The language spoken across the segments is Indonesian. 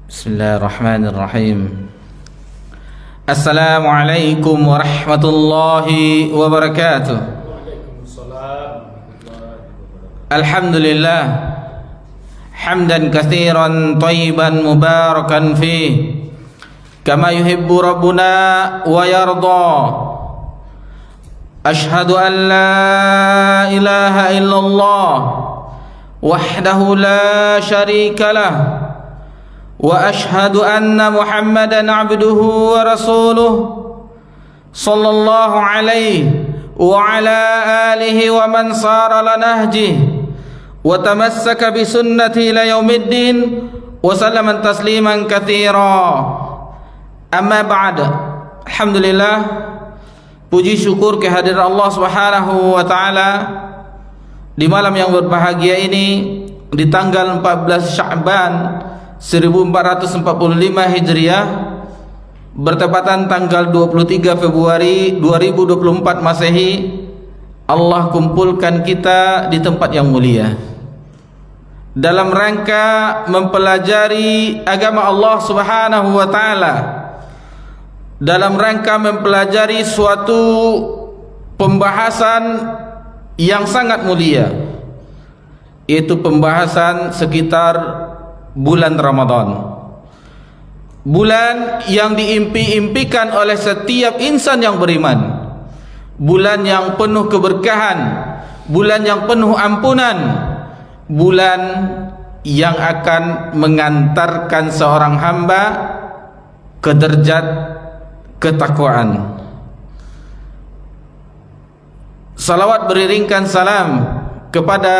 Bismillahirrahmanirrahim. Assalamualaikum warahmatullahi wabarakatuh. Alhamdulillah hamdan katsiran thayyiban mubarakan fih kama yuhibbu rabbuna wa yarda. Ashhadu an la ilaha illallah wahdahu la syarika lah wa ashhadu anna Muhammadan abduhu wa rasuluh sallallahu alaihi wa ala alihi wa man sara ala nahjihi wa tamassaka bi sunnati ila yaumiddin wa sallama tasliman katsira. Amma ba'd. Alhamdulillah, puji syukur kehadiran Allah Subhanahu wa taala di malam yang berbahagia ini, di tanggal 14 Sya'ban 1445 Hijriah, bertepatan tanggal 23 Februari 2024 Masehi. Allah kumpulkan kita di tempat yang mulia dalam rangka mempelajari agama Allah Subhanahu wa taala, dalam rangka mempelajari suatu pembahasan yang sangat mulia, yaitu pembahasan sekitar bulan Ramadan, bulan yang diimpi-impikan oleh setiap insan yang beriman, bulan yang penuh keberkahan, bulan yang penuh ampunan, bulan yang akan mengantarkan seorang hamba ke derajat ketakwaan. Salawat beriringkan salam kepada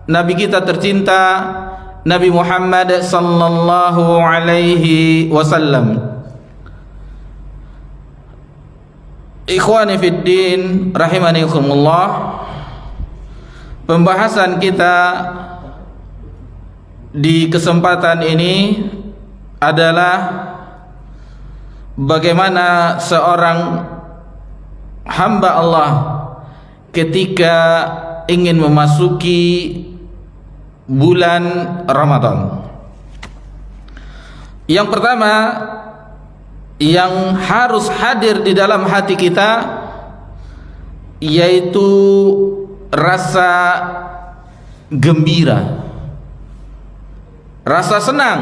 Nabi kita tercinta, Nabi Muhammad sallallahu alaihi wasallam. Ikhwani fid din rahimanikumullah, pembahasan kita di kesempatan ini adalah bagaimana seorang hamba Allah ketika ingin memasuki bulan Ramadan. Yang pertama yang harus hadir di dalam hati kita yaitu rasa gembira, rasa senang,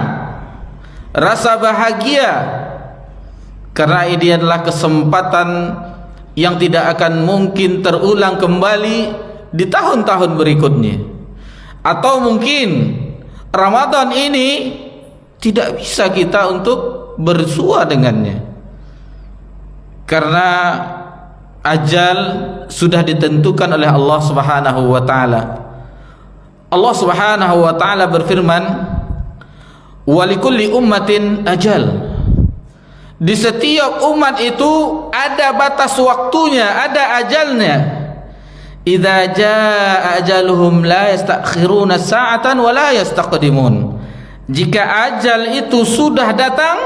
rasa bahagia, karena ini adalah kesempatan yang tidak akan mungkin terulang kembali di tahun-tahun berikutnya. Atau mungkin Ramadan ini tidak bisa kita untuk bersua dengannya, karena ajal sudah ditentukan oleh Allah Subhanahu wa taala. Allah Subhanahu wa taala berfirman, "Walikulli ummatin ajal." Di setiap umat itu ada batas waktunya, ada ajalnya. Idza jaa ajaluhum la yastakhiruna sa'atan wa la yastaqdimun. Jika ajal itu sudah datang,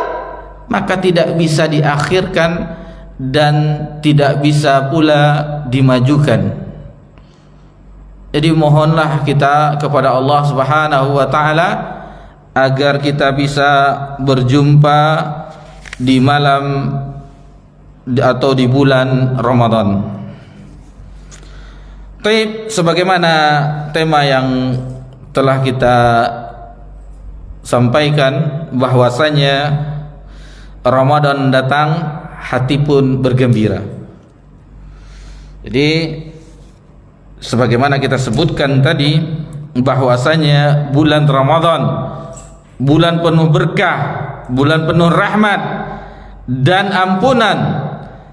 maka tidak bisa diakhirkan dan tidak bisa pula dimajukan. Jadi mohonlah kita kepada Allah Subhanahu wa taala agar kita bisa berjumpa di malam atau di bulan Ramadan. Baik, sebagaimana tema yang telah kita sampaikan, bahwasanya Ramadan datang, hati pun bergembira. Jadi sebagaimana kita sebutkan tadi, bahwasanya bulan Ramadan bulan penuh berkah, bulan penuh rahmat dan ampunan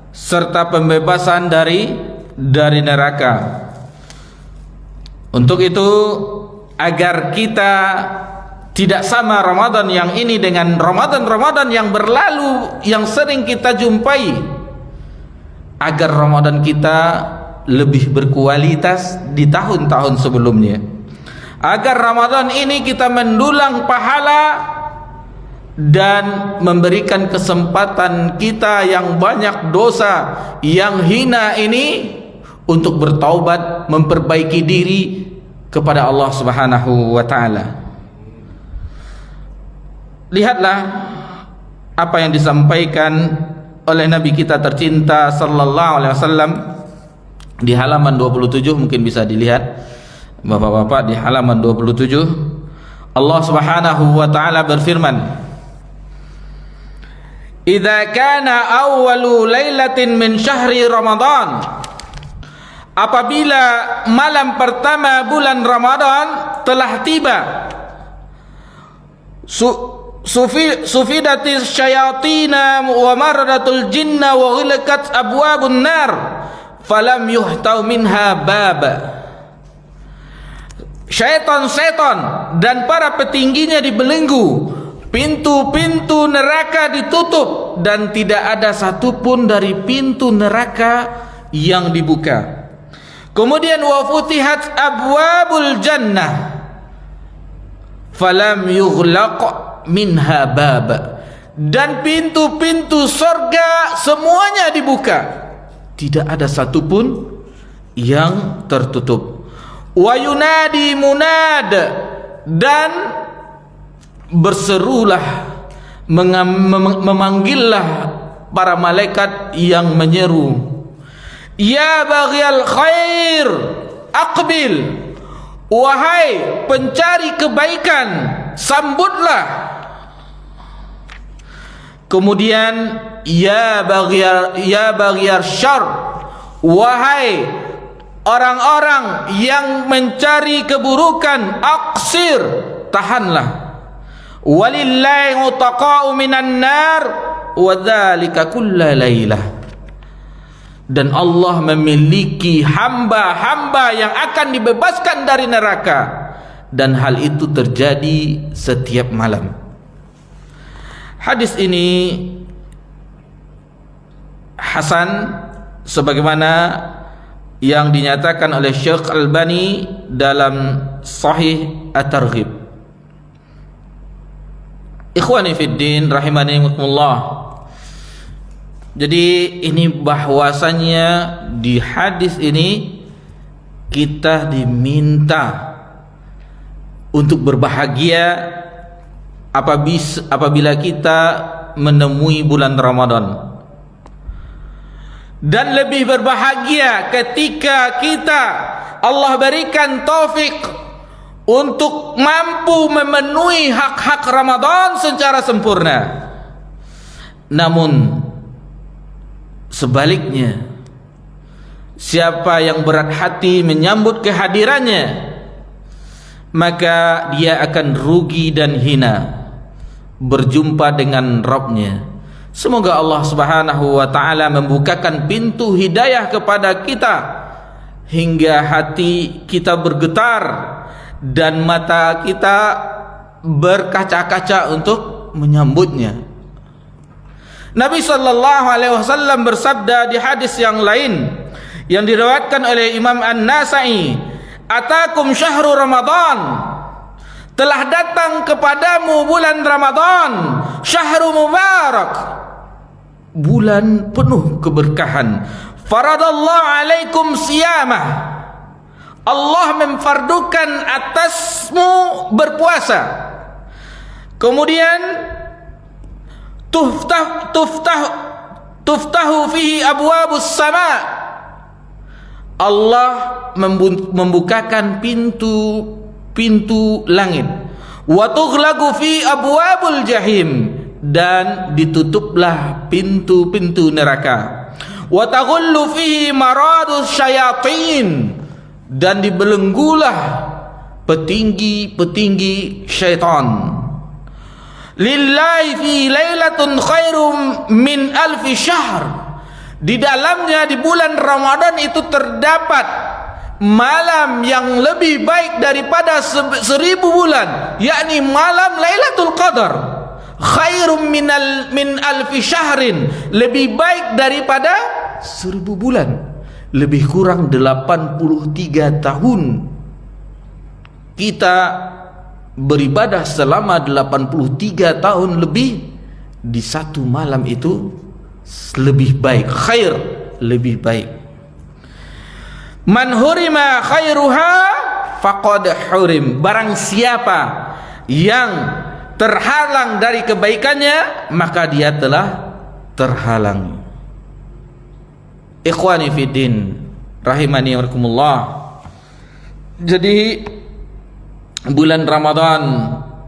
serta pembebasan dari neraka. Untuk itu, agar kita tidak sama Ramadan yang ini dengan Ramadan yang berlalu yang sering kita jumpai, agar Ramadan kita lebih berkualitas di tahun-tahun sebelumnya, agar Ramadan ini kita mendulang pahala dan memberikan kesempatan kita yang banyak dosa, yang hina ini, untuk bertaubat, memperbaiki diri kepada Allah Subhanahu wa taala. lihatlah apa yang disampaikan oleh Nabi kita tercinta sallallahu alaihi wasallam di halaman 27. Mungkin bisa dilihat Bapak-bapak, di halaman 27 Allah Subhanahu wa taala berfirman, "Idza kana awwalu lailatin min syahri Ramadan." Apabila malam pertama bulan Ramadan telah tiba, sufidatis syayatina wa maradatul jinna wa ghilqat abwabun nar falam yuhtau minha baba. Syaitan-syaitan dan para petingginya dibelenggu, pintu-pintu neraka ditutup, dan tidak ada satupun dari pintu neraka yang dibuka. Kemudian wa futihat abwabul jannah falam yughlaq minha bab, dan pintu-pintu surga semuanya dibuka, tidak ada satupun yang tertutup. Wa yunadi munad, dan berserulah, memanggillah para malaikat yang menyeru, ya baghiyal khair aqbil, wahai pencari kebaikan, sambutlah. Kemudian ya baghiyar syarr, wahai orang-orang yang mencari keburukan, aqsir, tahanlah. Walillahi utaqa'u minan nar wa dzalika kulla lailah. Dan Allah memiliki hamba-hamba yang akan dibebaskan dari neraka, dan hal itu terjadi setiap malam. Hadis ini hasan sebagaimana yang dinyatakan oleh Syekh Albani dalam Sahih At-Targhib. Ikhwani fid din rahimanikumullah. Jadi ini bahwasannya di hadis ini kita diminta untuk berbahagia apabila kita menemui bulan Ramadan, dan lebih berbahagia ketika kita Allah berikan taufik untuk mampu memenuhi hak-hak Ramadan secara sempurna. Namun sebaliknya, siapa yang berat hati menyambut kehadirannya, maka dia akan rugi dan hina berjumpa dengan Rabbnya. Semoga Allah Subhanahu wa taala membukakan pintu hidayah kepada kita hingga hati kita bergetar dan mata kita berkaca-kaca untuk menyambutnya. Nabi sallallahu alaihi wasallam bersabda di hadis yang lain yang diriwayatkan oleh Imam An-Nasa'i, "Atakum syahrul Ramadan." Telah datang kepadamu bulan Ramadan, syahrul mubarak, bulan penuh keberkahan. Faradallahu alaikum siyamah, Allah memfardukan atasmu berpuasa. Kemudian tuftahu fihi abwabus sama, Allah membukakan pintu langit. Wa tughlaqu fi abwabul jahim, dan ditutuplah pintu-pintu neraka. Wa taghullu fihi maradus syayatin, dan dibelenggulah petinggi-petinggi syaitan. Lillahi fi lailatun khairum min alfi syahr, di dalamnya di bulan Ramadan itu terdapat malam yang lebih baik daripada 1000 bulan, yakni malam Lailatul Qadar. Khairum min alfi syahrin, lebih baik daripada 1000 bulan, lebih kurang 83 tahun. Kita beribadah selama 83 tahun lebih, di satu malam itu lebih baik, khair, lebih baik. Man hurima khairuha faqad hurim, barang siapa yang terhalang dari kebaikannya, maka dia telah terhalang. Ikhwani fiddin rahimani wa rahimakumullah. Jadi bulan Ramadan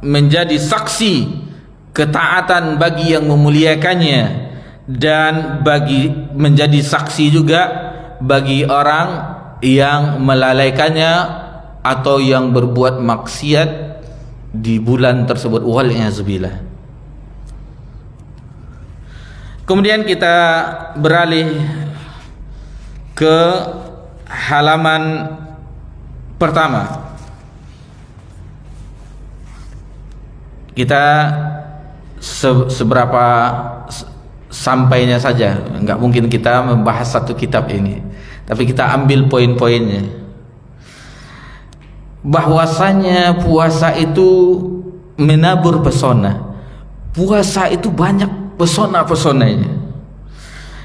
menjadi saksi ketaatan bagi yang memuliakannya, dan menjadi saksi juga bagi orang yang melalaikannya atau yang berbuat maksiat di bulan tersebut. Wal'iyadzubillah. Kemudian kita beralih ke halaman pertama. Kita seberapa sampainya saja, enggak mungkin kita membahas satu kitab ini, tapi kita ambil poin-poinnya. Bahwasanya puasa itu menabur pesona. Puasa itu banyak pesona-pesonanya.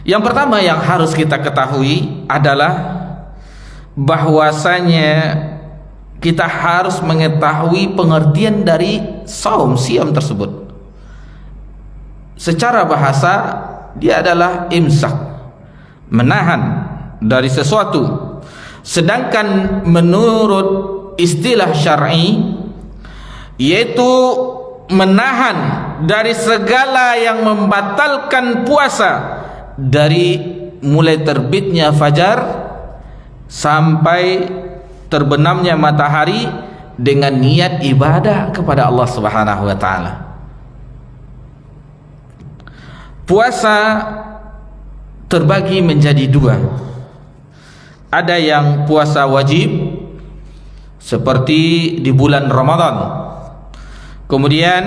Yang pertama yang harus kita ketahui adalah bahwasanya kita harus mengetahui pengertian dari siam tersebut. Secara bahasa dia adalah imsak, menahan dari sesuatu. Sedangkan menurut istilah syar'i, yaitu menahan dari segala yang membatalkan puasa, dari mulai terbitnya fajar sampai terbenamnya matahari dengan niat ibadah kepada Allah Subhanahu wa taala. Puasa terbagi menjadi dua. Ada yang puasa wajib seperti di bulan Ramadan. Kemudian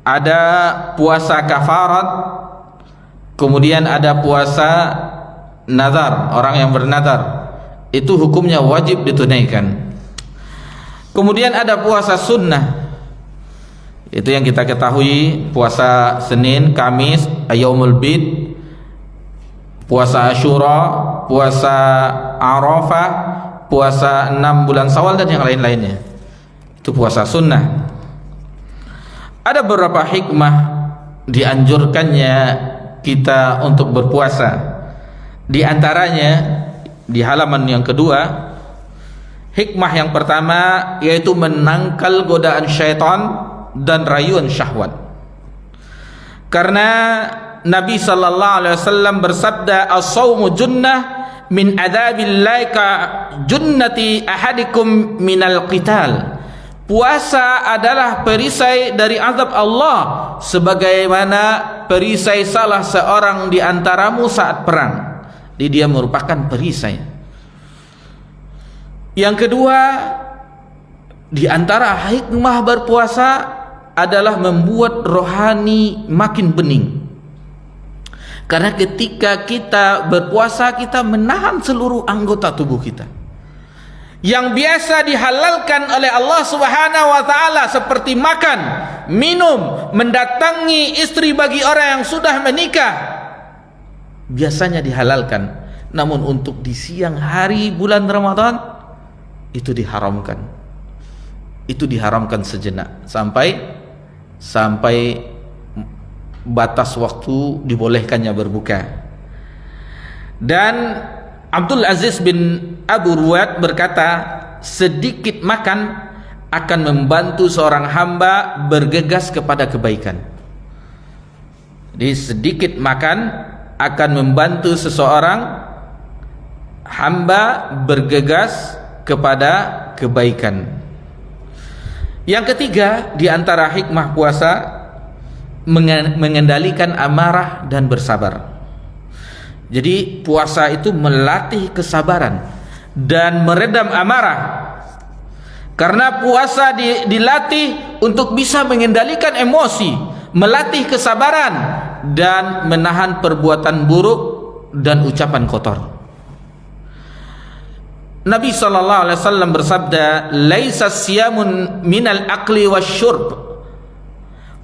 ada puasa kafarat. Kemudian ada puasa nazar, orang yang bernazar. Itu hukumnya wajib ditunaikan. Kemudian ada puasa sunnah. Itu yang kita ketahui, puasa Senin, Kamis, Yaumul Bid, puasa Asyura, puasa Arafah, puasa 6 bulan Syawal dan yang lain-lainnya. Itu puasa sunnah. Ada beberapa hikmah dianjurkannya kita untuk berpuasa. Di antaranya di halaman yang kedua, hikmah yang pertama yaitu menangkal godaan syaitan dan rayuan syahwat. Karena Nabi sallallahu alaihi wasallam bersabda, "As-shaumu junnah min adzabillahi ka junnati ahadikum minal qital." Puasa adalah perisai dari azab Allah, sebagaimana perisai salah seorang di antaramu saat perang. Jadi dia merupakan perisai. Yang kedua, di antara hikmah berpuasa adalah membuat rohani makin bening. Karena ketika kita berpuasa, kita menahan seluruh anggota tubuh kita yang biasa dihalalkan oleh Allah Subhanahu wa taala, seperti makan, minum, mendatangi istri bagi orang yang sudah menikah, biasanya dihalalkan. Namun untuk di siang hari bulan Ramadan itu diharamkan. Itu diharamkan sejenak sampai batas waktu dibolehkannya berbuka. Dan Abdul Aziz bin Abu Ruwad berkata, sedikit makan akan membantu seorang hamba bergegas kepada kebaikan. Jadi sedikit makan akan membantu seseorang hamba bergegas kepada kebaikan. Yang ketiga, di antara hikmah puasa, mengendalikan amarah dan bersabar. Jadi puasa itu melatih kesabaran dan meredam amarah. Karena puasa dilatih untuk bisa mengendalikan emosi, melatih kesabaran, dan menahan perbuatan buruk dan ucapan kotor. Nabi SAW bersabda, "Laisa siyamun minal akli wasyurb."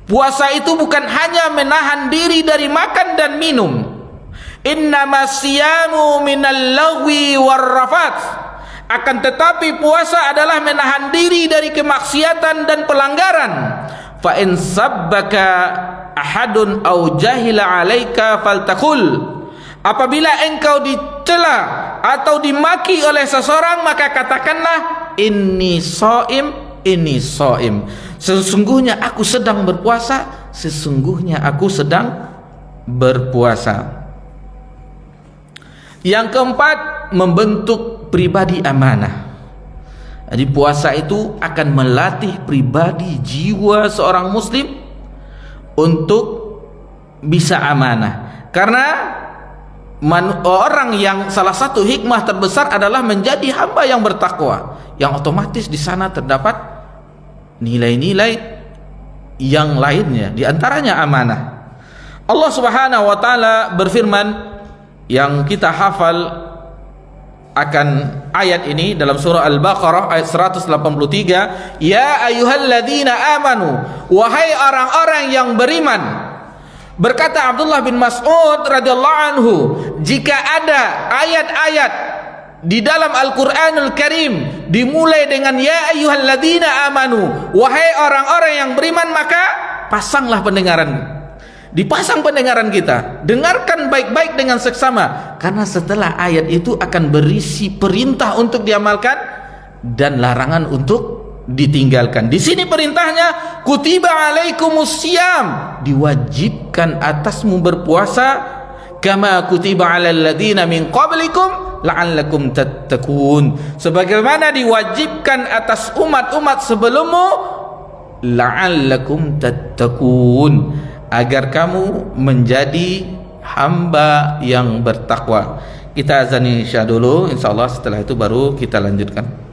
Puasa itu bukan hanya menahan diri dari makan dan minum. Innama siyamu minal lagwi warrafat. Akan tetapi puasa adalah menahan diri dari kemaksiatan dan pelanggaran. fa in sabbaka ahadun aw jahila 'alaika faltaqul, apabila engkau dicela atau dimaki oleh seseorang maka katakanlah inni shaim, inni shaim, sesungguhnya aku sedang berpuasa, sesungguhnya aku sedang berpuasa. Yang keempat, membentuk pribadi amanah. Jadi puasa itu akan melatih pribadi jiwa seorang muslim untuk bisa amanah. Karena orang yang salah satu hikmah terbesar adalah menjadi hamba yang bertakwa, yang otomatis di sana terdapat nilai-nilai yang lainnya, di antaranya amanah. Allah Subhanahu wa taala berfirman yang kita hafal akan ayat ini dalam surah Al-Baqarah ayat 183, ya ayyuhalladzina amanu, wahai orang-orang yang beriman. Berkata Abdullah bin Mas'ud radhiyallahu anhu, jika ada ayat-ayat di dalam Al-Qur'anul Karim dimulai dengan ya ayyuhalladzina amanu, wahai orang-orang yang beriman, maka pasanglah pendengaran, dipasang pendengaran kita, dengarkan baik-baik dengan seksama, karena setelah ayat itu akan berisi perintah untuk diamalkan dan larangan untuk ditinggalkan. Di sini perintahnya kutiba alaikumusiyam, diwajibkan atasmu berpuasa, kama kutiba alal ladzina min qablikum la'allakum tattaqun, sebagaimana diwajibkan atas umat-umat sebelummu, la'allakum tattaqun, agar kamu menjadi hamba yang bertakwa. Kita azan isya dulu, insyaallah setelah itu baru kita lanjutkan.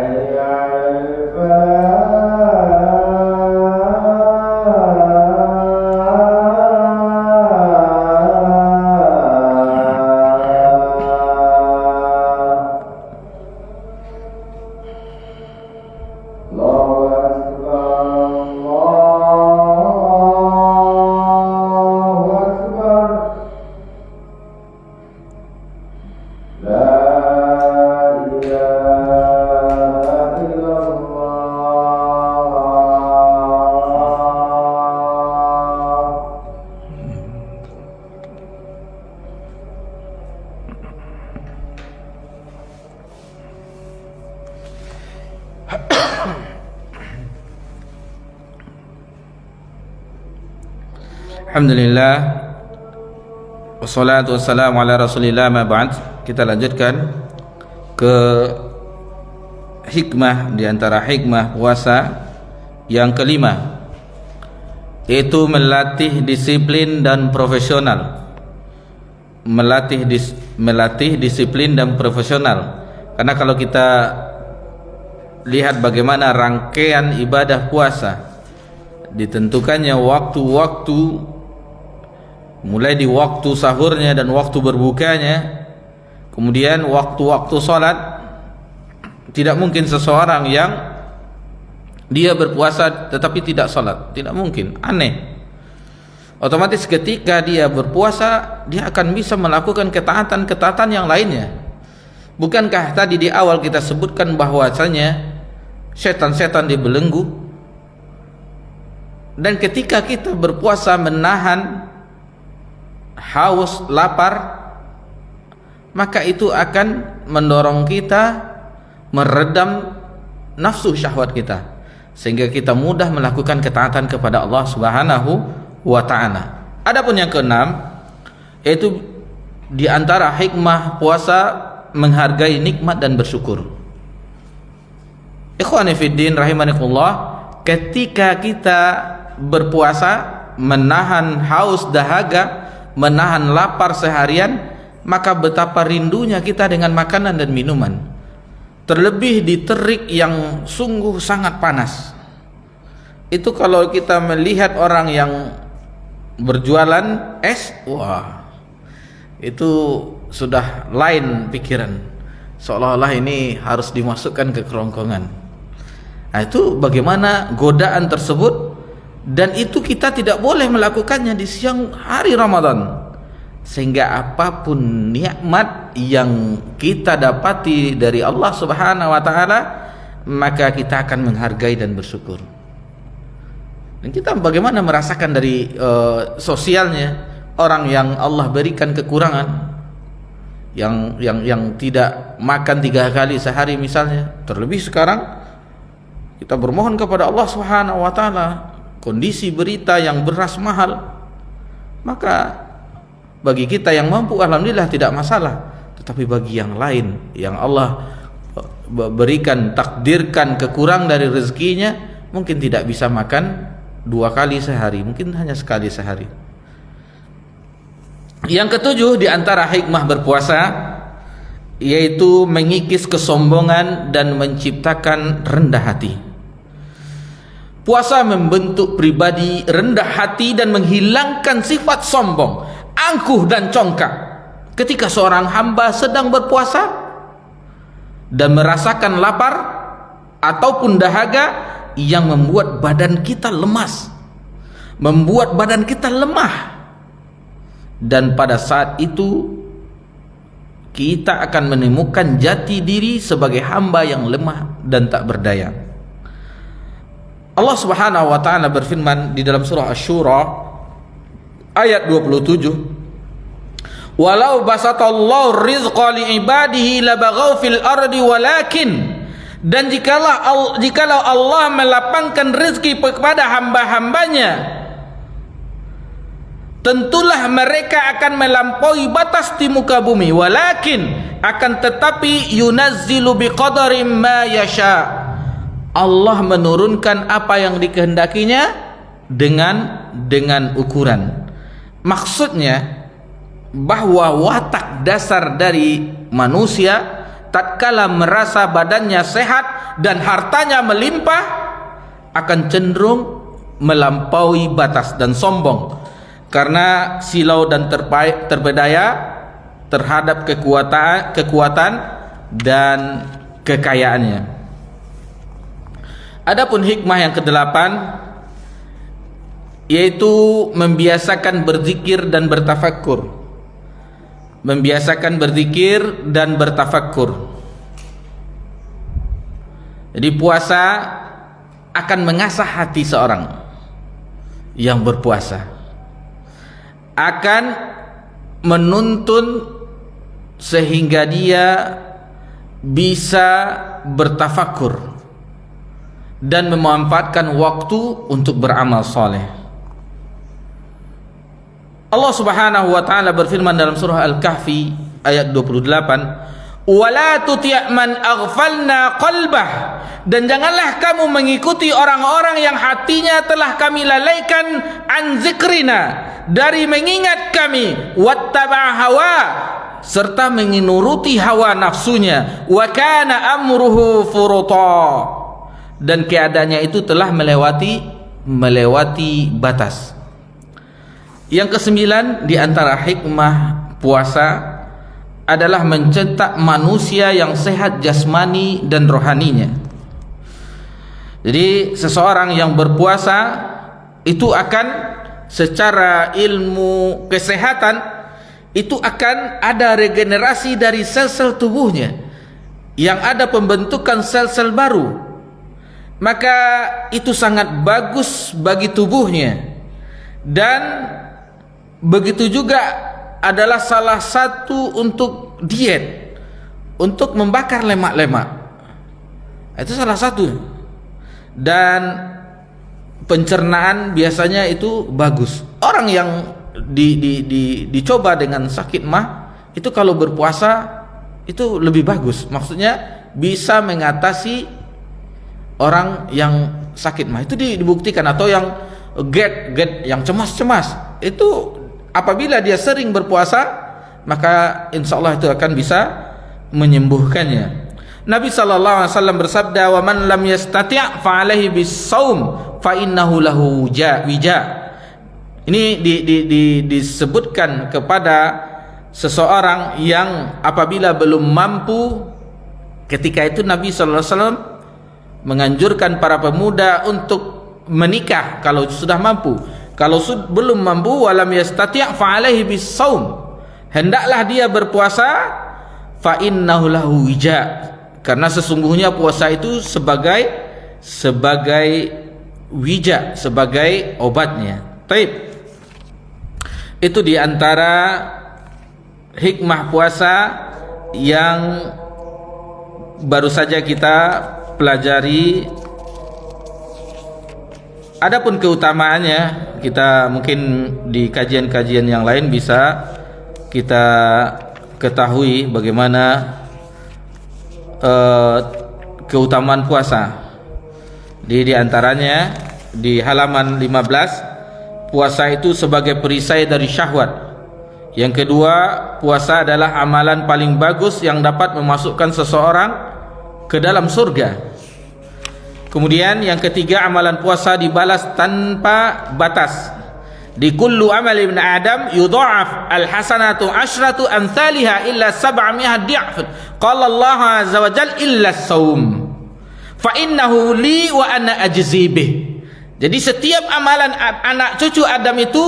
حي على الفلاح Alhamdulillah, wassalatu wassalamu ala rasulillah, ma ba'd. Kita lanjutkan ke hikmah, di antara hikmah puasa yang kelima, yaitu melatih disiplin dan profesional. Melatih disiplin dan profesional. Karena kalau kita lihat bagaimana rangkaian ibadah puasa, ditentukannya waktu-waktu, mulai di waktu sahurnya dan waktu berbukanya, kemudian waktu-waktu sholat. Tidak mungkin seseorang yang dia berpuasa tetapi tidak sholat, tidak mungkin, aneh. Otomatis ketika dia berpuasa, dia akan bisa melakukan ketaatan-ketaatan yang lainnya. Bukankah tadi di awal kita sebutkan bahwasanya setan-setan dibelenggu, dan ketika kita berpuasa menahan haus, lapar, maka itu akan mendorong kita meredam nafsu syahwat kita, sehingga kita mudah melakukan ketaatan kepada Allah Subhanahu wa ta'ala. Adapun yang keenam, yaitu di antara hikmah puasa menghargai nikmat dan bersyukur. Ikhwani fiddin rahimakumullah, ketika kita berpuasa menahan haus dahaga, menahan lapar seharian, maka betapa rindunya kita dengan makanan dan minuman. Terlebih di terik yang sungguh sangat panas. Itu kalau kita melihat orang yang berjualan es, wah, itu sudah lain pikiran, seolah-olah ini harus dimasukkan ke kerongkongan. Nah, itu bagaimana godaan tersebut, dan itu kita tidak boleh melakukannya di siang hari Ramadan. Sehingga apapun nikmat yang kita dapati dari Allah Subhanahu wa ta'ala, maka kita akan menghargai dan bersyukur. Dan kita bagaimana merasakan dari sosialnya orang yang Allah berikan kekurangan, yang tidak makan 3 kali sehari misalnya. Terlebih sekarang kita bermohon kepada Allah Subhanahu wa ta'ala, kondisi berita yang beras mahal, maka bagi kita yang mampu alhamdulillah tidak masalah. Tetapi bagi yang lain yang Allah berikan, takdirkan kekurang dari rezekinya, mungkin tidak bisa makan 2 kali sehari, mungkin hanya sekali sehari. Yang ketujuh di antara hikmah berpuasa, yaitu mengikis kesombongan dan menciptakan rendah hati. Puasa membentuk pribadi rendah hati dan menghilangkan sifat sombong, angkuh dan congkak. Ketika seorang hamba sedang berpuasa dan merasakan lapar ataupun dahaga yang membuat badan kita lemas, membuat badan kita lemah, dan pada saat itu kita akan menemukan jati diri sebagai hamba yang lemah dan tak berdaya. Allah Subhanahu wa ta'ala berfirman di dalam surah Asy-Syura ayat 27, walau basatallahu rizqa li'ibadihi labaghaw fil ardi walakin, dan jikalau Allah melapangkan rezeki kepada hamba-hambanya, tentulah mereka akan melampaui batas di muka bumi. Walakin, akan tetapi, yunazzilu biqadarin ma yasha, Allah menurunkan apa yang dikehendakinya dengan ukuran. Maksudnya bahwa watak dasar dari manusia tatkala merasa badannya sehat dan hartanya melimpah, akan cenderung melampaui batas dan sombong karena silau dan terpedaya terhadap kekuatan dan kekayaannya. Adapun hikmah yang kedelapan, yaitu membiasakan berzikir dan bertafakkur. Membiasakan berzikir dan bertafakkur. Jadi puasa akan mengasah hati seorang yang berpuasa, akan menuntun sehingga dia bisa bertafakkur dan memanfaatkan waktu untuk beramal soleh. Allah Subhanahu wa taala berfirman dalam surah Al-Kahfi ayat 28, "Wala tuti' man aghfalna qalbah." Dan janganlah kamu mengikuti orang-orang yang hatinya telah kami lalaikan an zikrina, dari mengingat kami, wattaba' hawa, serta menuruti hawa nafsunya, wa kana amruhu furuta, dan keadaannya itu telah melewati batas. Yang kesembilan di antara hikmah puasa adalah mencetak manusia yang sehat jasmani dan rohaninya. Jadi seseorang yang berpuasa itu akan secara ilmu kesehatan itu akan ada regenerasi dari sel-sel tubuhnya, yang ada pembentukan sel-sel baru. Maka itu sangat bagus bagi tubuhnya, dan begitu juga adalah salah satu untuk diet, untuk membakar lemak-lemak. Itu salah satu. Dan pencernaan biasanya itu bagus. Orang yang dicoba dengan sakit mah itu kalau berpuasa itu lebih bagus. Maksudnya bisa mengatasi orang yang sakit mah. Itu dibuktikan. Atau yang GERD yang cemas-cemas, itu apabila dia sering berpuasa, maka insya Allah itu akan bisa menyembuhkannya. Nabi sallallahu alaihi wasallam bersabda, "Wa man lam yastati' fa alaihi bis-shaum fa innahu lahu wija." Ini disebutkan kepada seseorang yang apabila belum mampu. Ketika itu Nabi sallallahu alaihi wasallam menganjurkan para pemuda untuk menikah kalau sudah mampu. Kalau belum mampu, walam yastati' fa alaihi bis-shaum, hendaklah dia berpuasa, fa innahu lahu wija, karena sesungguhnya puasa itu sebagai wija, sebagai obatnya. Taib. Itu diantara hikmah puasa yang baru saja kita pelajari. Adapun keutamaannya, kita mungkin di kajian-kajian yang lain bisa kita ketahui bagaimana keutamaan puasa. Di antaranya di halaman 15, puasa itu sebagai perisai dari syahwat. Yang kedua, puasa adalah amalan paling bagus yang dapat memasukkan seseorang ke dalam surga. Kemudian yang ketiga, amalan puasa dibalas tanpa batas. Di kullu amal ibn Adam yudha'af al-hasanatu asyratu amthaliha illa 700 di'af. Qala Allah azza wa jalla illa as-saum fa innahu li wa ana ajzi bih. Jadi setiap amalan anak cucu Adam itu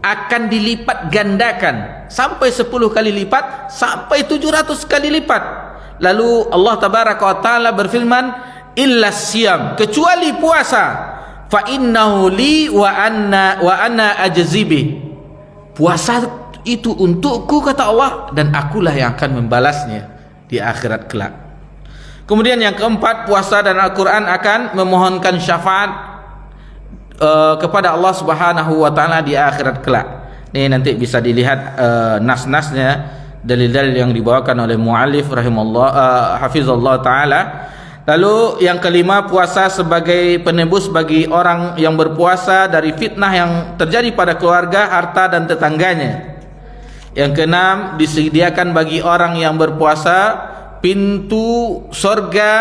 akan dilipat gandakan sampai 10 kali lipat, sampai 700 kali lipat. Lalu Allah tabaraka wa taala berfirman, illa siyam, kecuali puasa, fa innahu li wa ana ajzibi, puasa itu untukku kata Allah, dan akulah yang akan membalasnya di akhirat kelak. Kemudian yang keempat, puasa dan Al-Quran akan memohonkan syafaat kepada Allah Subhanahu wa taala di akhirat kelak. Ini nanti bisa dilihat nas-nasnya, dalil-dalil yang dibawakan oleh muallif rahimallahu hafizallahu taala. Lalu yang kelima, puasa sebagai penebus bagi orang yang berpuasa dari fitnah yang terjadi pada keluarga, harta dan tetangganya. Yang keenam, disediakan bagi orang yang berpuasa pintu surga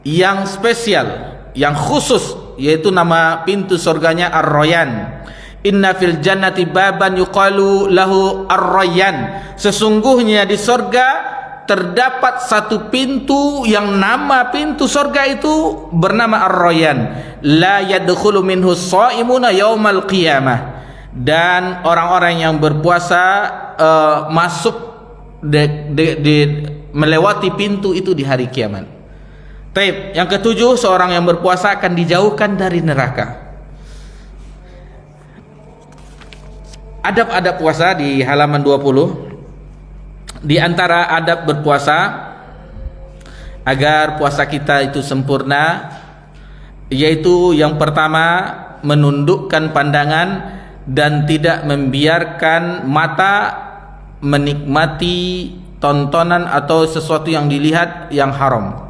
yang spesial, yang khusus, yaitu nama pintu surganya Ar-Rayyan. Inna fil jannati baban yuqalu lahu Ar-Rayyan. Sesungguhnya di surga terdapat satu pintu yang nama pintu surga itu bernama Ar-Rayyan. La yadkhulu minhu shaimuna yaumal qiyamah. Dan orang-orang yang berpuasa masuk melewati pintu itu di hari kiamat. Taib. Yang ketujuh, seorang yang berpuasa akan dijauhkan dari neraka. Adab-adab puasa di halaman 20. Di antara adab berpuasa agar puasa kita itu sempurna, yaitu yang pertama, menundukkan pandangan dan tidak membiarkan mata menikmati tontonan atau sesuatu yang dilihat yang haram.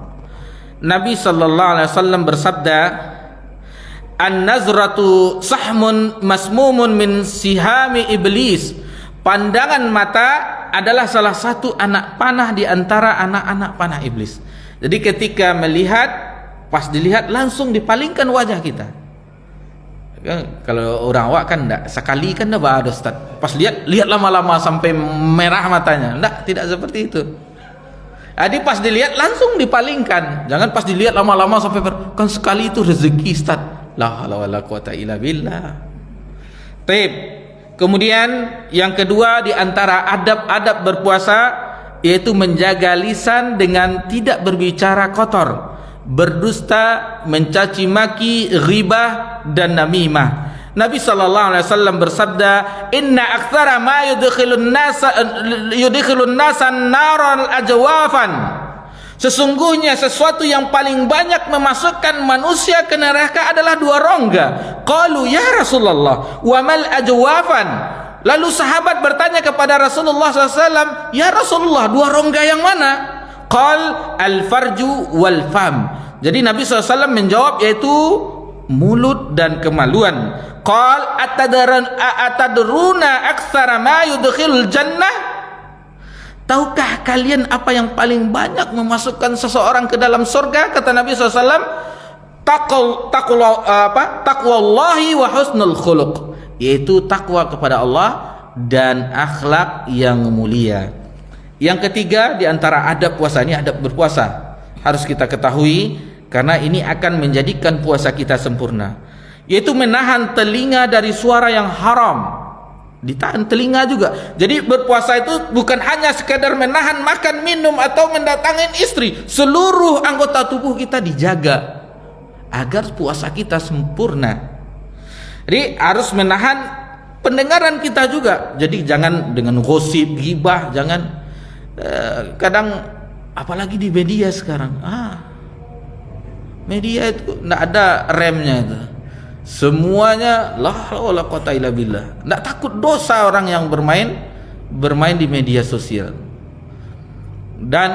Nabi sallallahu alaihi wasallam bersabda, "An-nazratu sahmun masmumun min sihami iblis." Pandangan mata adalah salah satu anak panah di antara anak-anak panah iblis. Jadi ketika melihat, pas dilihat langsung dipalingkan wajah kita. Kalau orang awak kan enggak, sekali kan dah ada Ustaz. Pas lihat lama-lama sampai merah matanya. Enggak, tidak seperti itu. Jadi pas dilihat langsung dipalingkan. Jangan pas dilihat lama-lama sampai kan sekali itu rezeki Ustaz. La haula wala quwata illa billah. Baik. Kemudian yang kedua di antara adab-adab berpuasa yaitu menjaga lisan dengan tidak berbicara kotor, berdusta, mencaci maki, ghibah dan namimah. Nabi sallallahu alaihi wasallam bersabda, "Inna aktsara ma yudkhilun nasa naral ajwafan." Sesungguhnya sesuatu yang paling banyak memasukkan manusia ke neraka adalah dua rongga. Qalu ya Rasulullah, wa mal ajwafan? Lalu sahabat bertanya kepada Rasulullah SAW, ya Rasulullah, dua rongga yang mana? Qal al-farju wal fam. Jadi Nabi SAW menjawab yaitu mulut dan kemaluan. Qal atadruna aktsara ma yudkhilul jannah? Tahukah kalian apa yang paling banyak memasukkan seseorang ke dalam surga? Kata Nabi SAW, taqwallahi wa husnul khuluq, yaitu takwa kepada Allah dan akhlak yang mulia. Yang ketiga di antara adab puasa, ini adab berpuasa harus kita ketahui karena ini akan menjadikan puasa kita sempurna, yaitu menahan telinga dari suara yang haram. Ditahan telinga juga. Jadi berpuasa itu bukan hanya sekedar menahan makan, minum atau mendatangin istri. Seluruh anggota tubuh kita dijaga agar puasa kita sempurna. Jadi harus menahan pendengaran kita juga. Jadi jangan dengan gosip, ghibah, jangan kadang apalagi di media sekarang. Media itu enggak ada remnya itu. Semuanya la haula wala quwata illa billah. Enggak takut dosa orang yang bermain di media sosial. Dan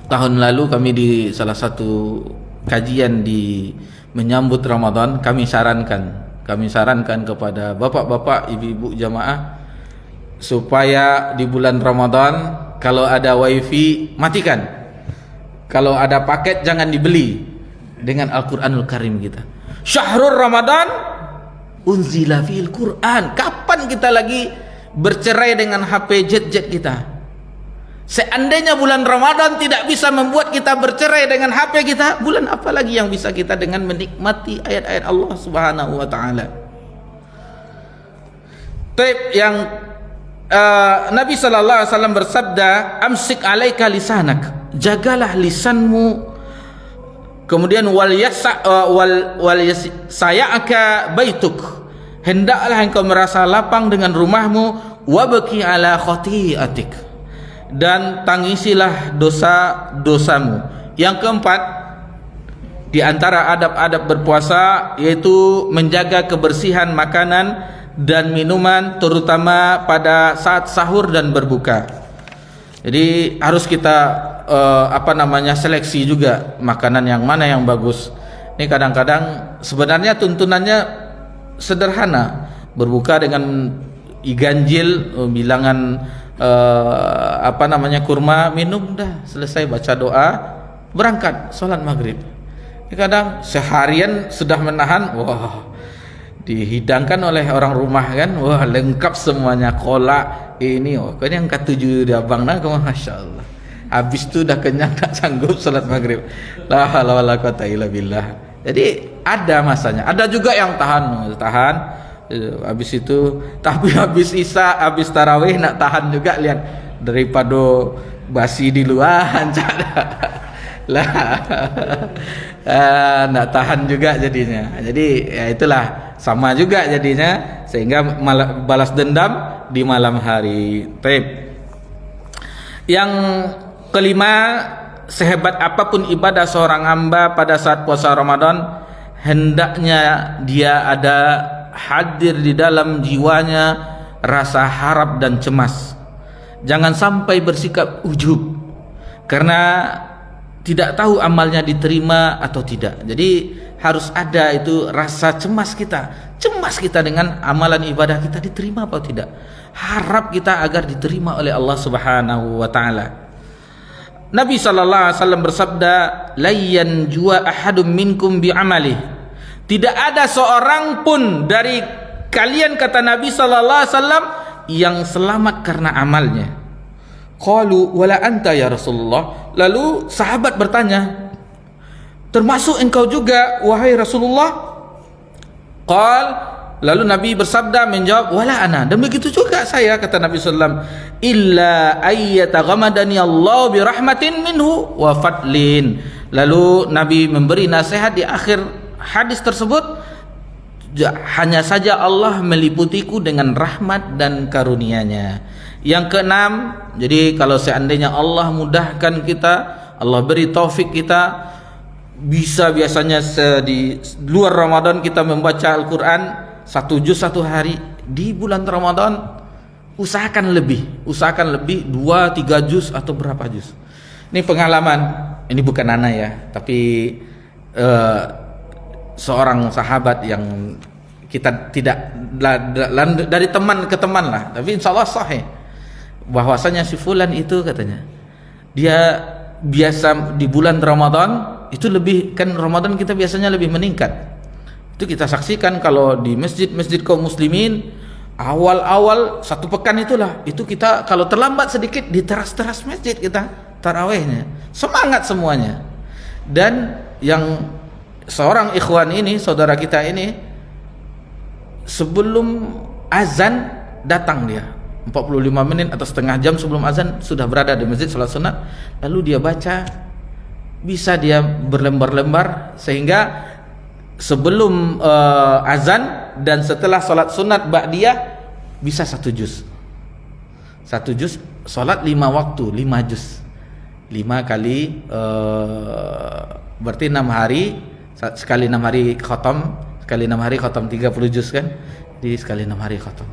tahun lalu kami di salah satu kajian di menyambut Ramadan, kami sarankan kepada bapak-bapak, ibu-ibu jamaah supaya di bulan Ramadan kalau ada wifi matikan. Kalau ada paket jangan dibeli dengan Al-Qur'anul Karim kita. Syahrul Ramadan unzila fil Quran. Kapan kita lagi bercerai dengan HP jet-jet kita? Seandainya bulan Ramadan tidak bisa membuat kita bercerai dengan HP kita, bulan apa lagi yang bisa kita dengan menikmati ayat-ayat Allah Subhanahu wa taala? Taib yang Nabi sallallahu alaihi wasallam bersabda, "Amsik alaika lisanak." Jagalah lisanmu. Kemudian wal yasayaka baituk, hendaklah engkau merasa lapang dengan rumahmu, wabki ala khati'atik, dan tangisilah dosa-dosamu. Yang keempat di antara adab-adab berpuasa yaitu menjaga kebersihan makanan dan minuman, terutama pada saat sahur dan berbuka. Jadi harus kita seleksi juga makanan yang mana yang bagus. Ini kadang-kadang sebenarnya tuntunannya sederhana, berbuka dengan iganjil, bilangan kurma, minum, dah selesai, baca doa, berangkat sholat maghrib. Ini kadang seharian sudah menahan, wah, dihidangkan oleh orang rumah kan, wah lengkap semuanya, kolak ini, kan yang ketujuh di abang nak, masya Allah. Habis itu dah kenyang, tak sanggup salat maghrib. La haula wala quwata illa billah. Jadi ada masanya. Ada juga yang tahan habis itu, tapi habis isya, habis tarawih nak tahan juga, lihat daripada basi di luar lah. Nak tahan juga jadinya. Jadi ya itulah, sama juga jadinya, sehingga balas dendam di malam hari. Baik. Yang kelima, sehebat apapun ibadah seorang hamba pada saat puasa Ramadan, hendaknya dia ada hadir di dalam jiwanya rasa harap dan cemas. Jangan sampai bersikap ujub karena tidak tahu amalnya diterima atau tidak. Jadi harus ada itu rasa cemas kita dengan amalan ibadah kita diterima atau tidak. Harap kita agar diterima oleh Allah Subhanahu wa taala. Nabi sallallahu alaihi wasallam bersabda, "La yanjua ahadum minkum bi amalih." Tidak ada seorang pun dari kalian, kata Nabi sallallahu alaihi wasallam, yang selamat karena amalnya. Qalu wala anta ya Rasulullah. Lalu sahabat bertanya, termasuk engkau juga wahai Rasulullah? Lalu Nabi bersabda menjawab, wala ana, dan begitu juga saya, kata Nabi sallallahu alaihi wasallam, illa ayyataghamadani Allah bi rahmatin minhu wa fadlin. Lalu Nabi memberi nasihat di akhir hadis tersebut, hanya saja Allah meliputiku dengan rahmat dan karunia-Nya. Yang keenam, jadi kalau seandainya Allah mudahkan kita, Allah beri taufik kita, bisa biasanya di luar Ramadan kita membaca Al-Quran 1 juz 1 hari. Di bulan Ramadan usahakan lebih 2-3 juz atau berapa juz. Ini pengalaman, ini bukan ana ya, tapi seorang sahabat yang kita tidak dari teman ke teman lah, tapi insya Allah sahih bahwasanya si fulan itu, katanya dia biasa di bulan Ramadan itu lebih, kan Ramadan kita biasanya lebih meningkat. Itu kita saksikan kalau di masjid-masjid kaum muslimin awal-awal 1 pekan itulah, itu kita kalau terlambat sedikit di teras-teras masjid kita tarawihnya, semangat semuanya. Dan yang seorang ikhwan ini, saudara kita ini, sebelum azan datang dia 45 menit atau setengah jam sebelum azan sudah berada di masjid salat sunat. Lalu dia baca, bisa dia berlembar-lembar, sehingga sebelum azan dan setelah salat sunat ba'diyah bisa 1 juz. 1 juz, salat 5 waktu, 5 juz, 5 kali berarti 6 hari, sekali 6 hari khatam, sekali 6 hari khatam 30 juz kan, jadi sekali 6 hari khatam.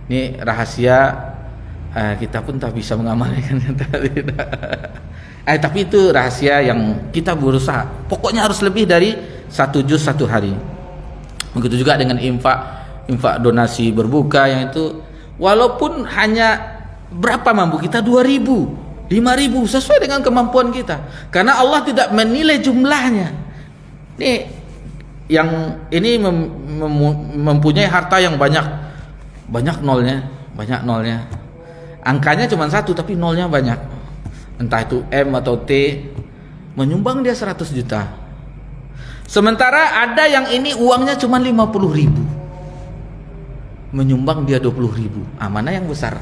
Ini rahasia, kita pun tak bisa mengamalkan. Tapi itu rahasia yang kita berusaha. Pokoknya harus lebih dari 1 juz 1 hari. Begitu juga dengan infak donasi berbuka, yang itu walaupun hanya berapa mampu kita, 2.000, 5.000, sesuai dengan kemampuan kita. Karena Allah tidak menilai jumlahnya. Ini mempunyai harta yang banyak nolnya. Angkanya cuma 1 tapi nolnya banyak. Entah itu M atau T, menyumbang dia 100 juta. Sementara ada yang ini uangnya cuma 50.000, menyumbang dia 20.000. Mana yang besar?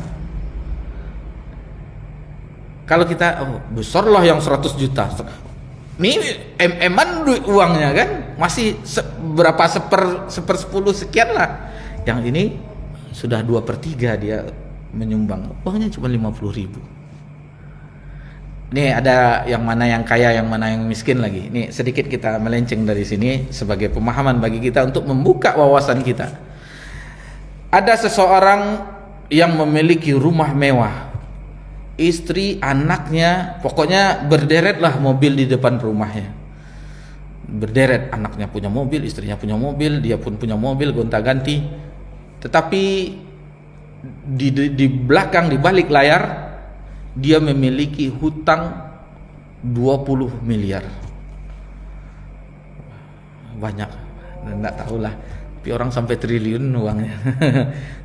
Kalau kita besar lah yang 100 juta. Ini M-an duit uangnya kan masih berapa seper 10 sekian lah. Yang ini sudah 2/3 dia menyumbang, uangnya cuma 50.000. Nih ada yang mana yang kaya, yang mana yang miskin lagi. Nih sedikit kita melenceng dari sini sebagai pemahaman bagi kita untuk membuka wawasan kita. Ada seseorang yang memiliki rumah mewah, istri, anaknya, pokoknya berderet lah mobil di depan rumahnya. Berderet, anaknya punya mobil, istrinya punya mobil, dia pun punya mobil gonta-ganti. Tetapi di belakang, di balik layar, dia memiliki hutang 20 miliar. Banyak, enggak tahulah, tapi orang sampai triliun uangnya.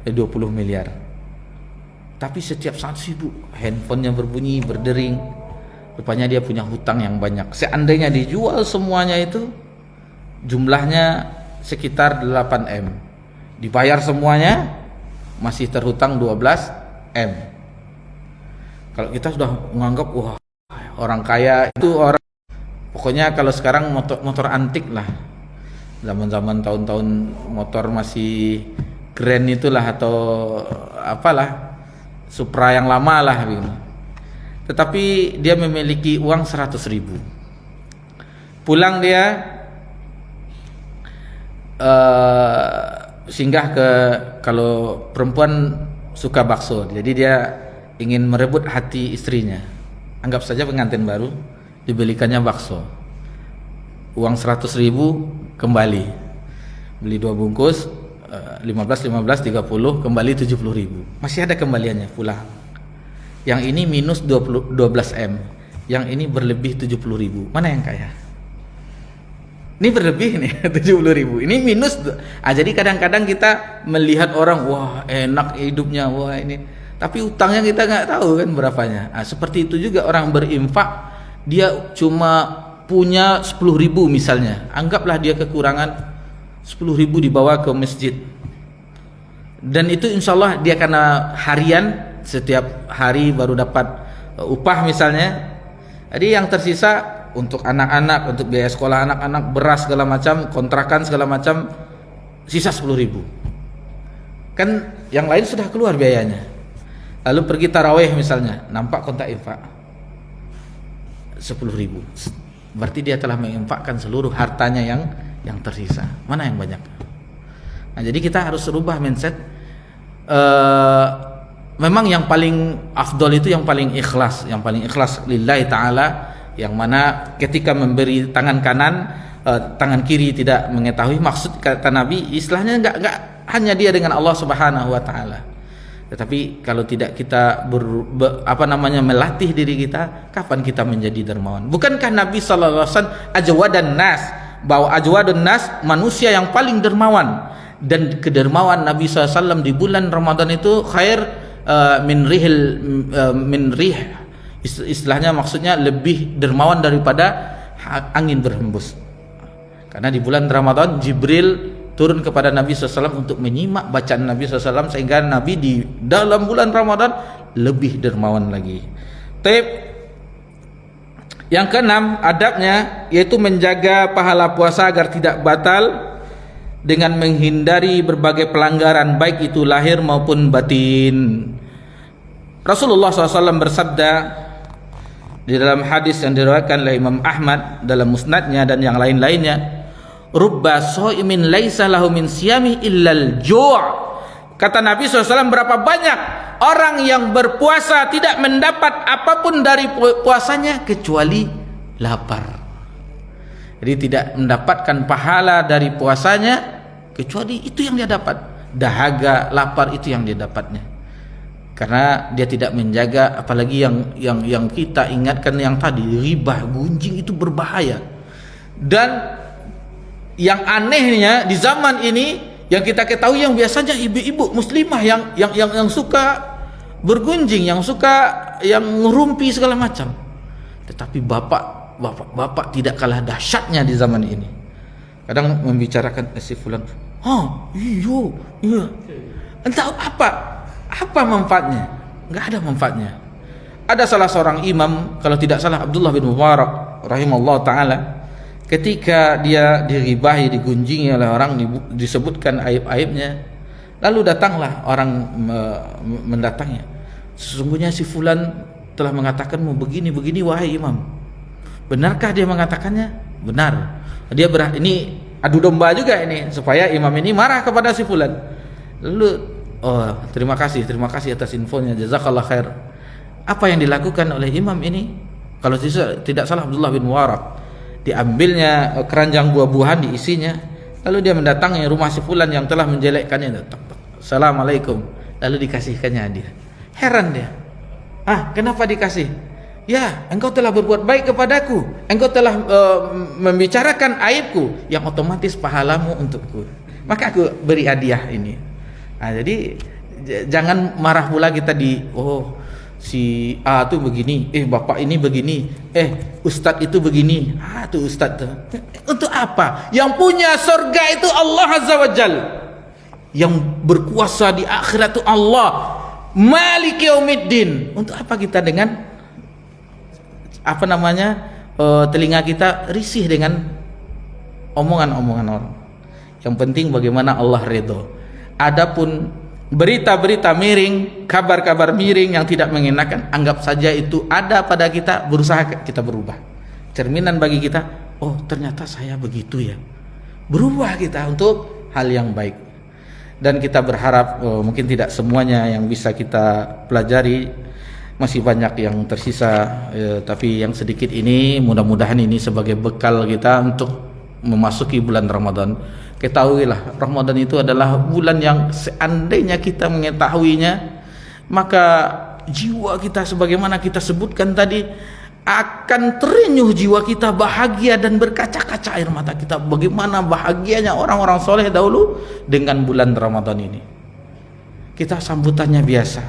20 miliar. Tapi setiap saat sibuk, handphonenya berbunyi, berdering. Rupanya dia punya hutang yang banyak. Seandainya dijual semuanya itu, jumlahnya sekitar 8M. Dibayar semuanya, masih terhutang 12M. Kalau kita sudah menganggap, wah, orang kaya itu orang, pokoknya kalau sekarang motor antik lah, zaman-zaman tahun-tahun motor masih keren itulah, atau apalah, Supra yang lama lah gitu. Tetapi dia memiliki uang 100.000. Pulang dia singgah ke, kalau perempuan suka bakso, jadi dia ingin merebut hati istrinya. Anggap saja pengantin baru, dibelikannya bakso, uang 100.000 kembali, beli 2 bungkus 15, 30 kembali 70.000, masih ada kembaliannya pulang. Yang ini minus 12M, yang ini berlebih 70.000, mana yang kaya? Ini berlebih nih 70.000, ini minus. Jadi kadang-kadang kita melihat orang, wah enak hidupnya, wah ini, tapi utangnya kita nggak tahu kan berapanya. Seperti itu juga orang berinfak, dia cuma punya 10.000 misalnya, anggaplah dia kekurangan 10.000, dibawa ke masjid, dan itu insya Allah dia karena harian, setiap hari baru dapat upah misalnya, jadi yang tersisa untuk anak-anak, untuk biaya sekolah anak-anak, beras segala macam, kontrakan segala macam, sisa 10.000. Kan yang lain sudah keluar biayanya. Lalu pergi tarawih misalnya, nampak kontak infak 10.000. Berarti dia telah menginfakkan seluruh hartanya yang tersisa. Mana yang banyak? Nah, jadi kita harus rubah mindset. Memang yang paling afdol itu yang paling ikhlas lillahi ta'ala, yang mana ketika memberi tangan kanan, tangan kiri tidak mengetahui. Maksud kata Nabi, istilahnya enggak hanya dia dengan Allah Subhanahu wa taala. Tetapi kalau tidak kita melatih diri kita, kapan kita menjadi dermawan? Bukankah Nabi sallallahu alaihi wasallam ajwadan nas, bahwa ajwadun nas manusia yang paling dermawan, dan kedermawan Nabi sallallahu alaihi wasallam di bulan Ramadan itu khair min rih, istilahnya maksudnya lebih dermawan daripada angin berhembus. Karena di bulan Ramadan Jibril turun kepada Nabi SAW untuk menyimak bacaan Nabi SAW, sehingga Nabi di dalam bulan Ramadan lebih dermawan lagi. Yang keenam adabnya, yaitu menjaga pahala puasa agar tidak batal dengan menghindari berbagai pelanggaran, baik itu lahir maupun batin. Rasulullah SAW bersabda di dalam hadis yang diriwayatkan oleh Imam Ahmad dalam musnadnya dan yang lain-lainnya, rubba shaimin laisa lahu min siyami illal ju'. Kata Nabi SAW, berapa banyak orang yang berpuasa tidak mendapat apapun dari puasanya kecuali lapar. Jadi tidak mendapatkan pahala dari puasanya kecuali itu yang dia dapat, dahaga, lapar, itu yang dia dapatnya. Karena dia tidak menjaga, apalagi yang kita ingatkan yang tadi, riba, gunjing, itu berbahaya. Dan yang anehnya di zaman ini yang kita ketahui, yang biasanya ibu-ibu muslimah yang suka bergunjing, yang suka yang ngerumpi segala macam. Tetapi bapak tidak kalah dahsyatnya di zaman ini. Kadang membicarakan si fulan, iya, entah apa manfaatnya? Enggak ada manfaatnya. Ada salah seorang imam, kalau tidak salah Abdullah bin Mubarak rahimahullah taala, ketika dia diribahi, digunjingi oleh orang, disebutkan aib-aibnya, lalu datanglah orang mendatangnya, sesungguhnya si fulan telah mengatakanmu begini wahai imam. Benarkah dia mengatakannya? Benar. Dia ini adu domba juga ini, supaya imam ini marah kepada si fulan. Lalu, oh terima kasih atas infonya, jazakallah khair. Apa yang dilakukan oleh imam ini? Kalau tidak salah Abdullah bin Mubarak, diambilnya keranjang buah-buahan, diisinya, lalu dia mendatangi rumah si fulan yang telah menjelekkannya. Assalamualaikum, lalu dikasihkannya hadiah. Heran dia, kenapa dikasih? Ya, engkau telah berbuat baik kepadaku, engkau telah membicarakan aibku, yang otomatis pahalamu untukku, maka aku beri hadiah ini. Jadi jangan marah pula kita si A itu begini, bapak ini begini, ustadz itu begini, tuh ustadz tuh. Untuk apa? Yang punya surga itu Allah Azza wa Jal, yang berkuasa di akhirat itu Allah, Maliki Yaumiddin. Untuk apa kita dengan telinga kita risih dengan omongan-omongan orang? Yang penting bagaimana Allah ridho. Adapun berita-berita miring, kabar-kabar miring yang tidak mengenakan, anggap saja itu ada pada kita, berusaha kita berubah. Cerminan bagi kita, ternyata saya begitu ya. Berubah kita untuk hal yang baik. dan kita berharap mungkin tidak semuanya yang bisa kita pelajari, masih banyak yang tersisa, tapi yang sedikit ini mudah-mudahan ini sebagai bekal kita untuk memasuki bulan Ramadan. Ketahuilah Ramadan itu adalah bulan yang seandainya kita mengetahuinya, maka jiwa kita sebagaimana kita sebutkan tadi akan terenyuh, jiwa kita bahagia dan berkaca-kaca air mata kita. Bagaimana bahagianya orang-orang soleh dahulu dengan bulan Ramadan ini. Kita sambutannya biasa,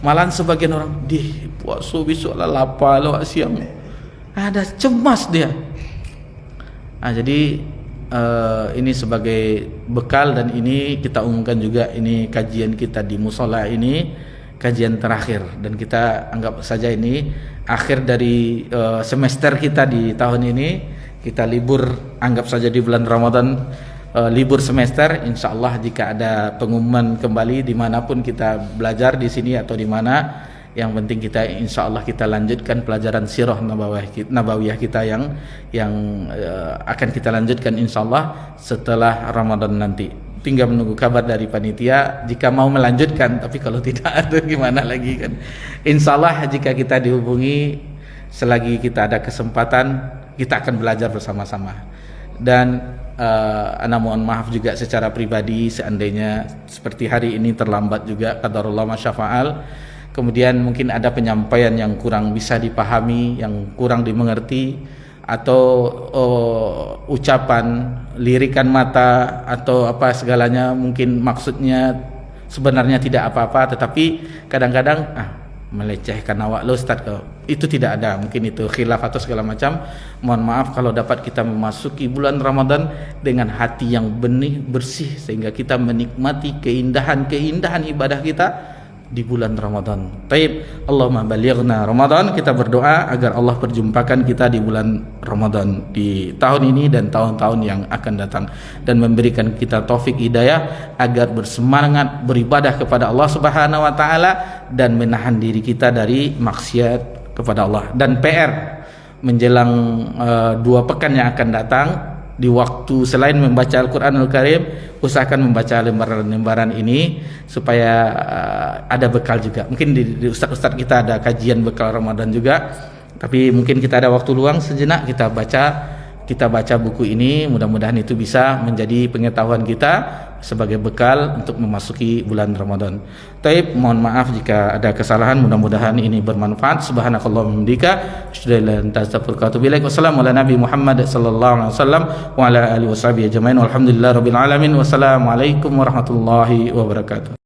malahan sebagian orang di puasa besok lah lapar lo siang, ada cemas dia. Jadi ini sebagai bekal, dan ini kita umumkan juga, ini kajian kita di musola ini kajian terakhir, dan kita anggap saja ini akhir dari semester kita di tahun ini. Kita libur, anggap saja di bulan Ramadan libur semester. Insyaallah jika ada pengumuman kembali dimanapun kita belajar, di sini atau di mana, yang penting kita insyaallah kita lanjutkan pelajaran sirah nabawiyah kita yang akan kita lanjutkan insyaallah setelah Ramadan nanti. Tinggal menunggu kabar dari panitia jika mau melanjutkan, tapi kalau tidak ada gimana lagi kan. Insyaallah jika kita dihubungi selagi kita ada kesempatan, kita akan belajar bersama-sama. Dan ana mohon maaf juga secara pribadi seandainya seperti hari ini terlambat juga, qadarullah masyafa'al. Kemudian mungkin ada penyampaian yang kurang bisa dipahami, yang kurang dimengerti, atau ucapan, lirikan mata atau apa segalanya mungkin maksudnya sebenarnya tidak apa-apa, tetapi kadang-kadang melecehkan awak lo Ustaz, itu tidak ada, mungkin itu khilaf atau segala macam. Mohon maaf kalau dapat kita memasuki bulan Ramadan dengan hati yang benih, bersih, sehingga kita menikmati keindahan-keindahan ibadah kita di bulan Ramadan. Taib, Allahumma balighna Ramadan. Kita berdoa agar Allah perjumpakan kita di bulan Ramadan di tahun ini dan tahun-tahun yang akan datang, dan memberikan kita taufik hidayah agar bersemangat beribadah kepada Allah Subhanahu wa taala dan menahan diri kita dari maksiat kepada Allah. Dan PR menjelang 2 pekan yang akan datang, di waktu selain membaca Al-Quranul Karim, usahakan membaca lembaran-lembaran ini supaya ada bekal juga. Mungkin di ustaz-ustaz kita ada kajian bekal Ramadan juga, tapi mungkin kita ada waktu luang sejenak kita baca buku ini. Mudah-mudahan itu bisa menjadi pengetahuan kita sebagai bekal untuk memasuki bulan Ramadan. Taib, mohon maaf jika ada kesalahan, mudah-mudahan ini bermanfaat. Subhanakallahumma hamdika asyhadu an la ilaha illa anta astaghfiruka wa atubu ilaik. Wassalamu ala nabi Muhammad sallallahu alaihi wasallam wa ala alihi washabihi ajmain. Walhamdulillahirabbil alamin. Wassalamu alaikum warahmatullahi wabarakatuh.